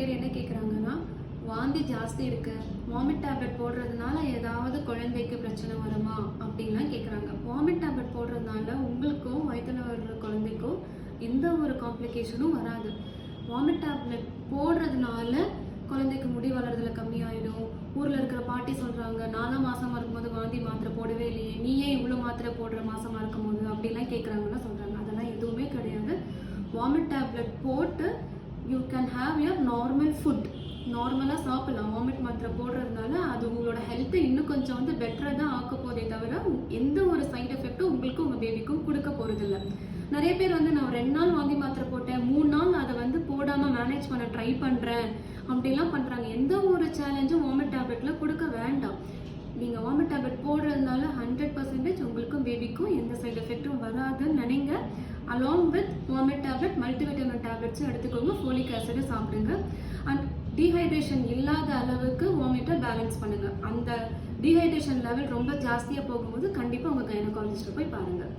பேர் என்ன கேட்குறாங்கன்னா, வாந்தி ஜாஸ்தி இருக்கு, வாமிட் டேப்லெட் போடுறதுனால ஏதாவது குழந்தைக்கு பிரச்சனை வருமா அப்படின்லாம் கேட்குறாங்க. வாமிட் டேப்லெட் போடுறதுனால உங்களுக்கும் வயிற்றுல வர்ற குழந்தைக்கும் எந்த ஒரு காம்ப்ளிகேஷனும் வராது. வாமிட் டேப்லெட் போடுறதுனால குழந்தைக்கு முடி வளர்றதுல கம்மியாயிடும். ஊரில் இருக்கிற பாட்டி சொல்கிறாங்க, நானும் மாசமாக இருக்கும்போது வாந்தி மாத்திரை போடவே இல்லையே, நீ ஏன் இவ்வளோ மாத்திரை போடுற மாசமாக இருக்கும்போது அப்படிலாம் கேட்குறாங்கன்னா சொல்கிறாங்க. அதெல்லாம் எதுவுமே கிடையாது. வாமிட் டேப்லெட் போட்டு you can have your normal food, நார்மலாக சாப்பிடலாம். வாமிட் மாத்திரை போடுறதுனால அது உங்களோட ஹெல்த்தை இன்னும் கொஞ்சம் பெட்டராக தான் ஆக்க போதே தவிர எந்த ஒரு சைட் எஃபெக்டும் உங்களுக்கும் உங்கள் பேபிக்கும் கொடுக்க போகிறதில்ல. நிறைய பேர் நான் 2 நாள் வாந்தி மாத்திரை போட்டேன், 3 நாள் அதை போடாமல் மேனேஜ் பண்ண ட்ரை பண்ணுறேன் அப்படிலாம் பண்ணுறாங்க. எந்த ஒரு சேலஞ்சும் வாமிட் டேப்லெட்டில் கொடுக்க வேண்டாம். நீங்கள் வாமிட் டேப்லெட் போடுறதுனால 100% உங்களுக்கும் பேபிக்கும் எந்த சைட் எஃபெக்டும் வராதுன்னு நினைங்க. Along with vomit tablet multivitamin டேப்லெட்ஸும் எடுத்துக்கோங்க, ஃபோலிக் ஆசிடு சாப்பிடுங்க. அண்ட் டீஹைட்ரேஷன் இல்லாத அளவுக்கு வாமிட்டை பேலன்ஸ் பண்ணுங்கள். அந்த டீஹைட்ரேஷன் லெவல் ரொம்ப ஜாஸ்தியாக போகும்போது கண்டிப்பாக உங்கள் கைனகாலஜிஸ்ட்டை போய் பாருங்கள்.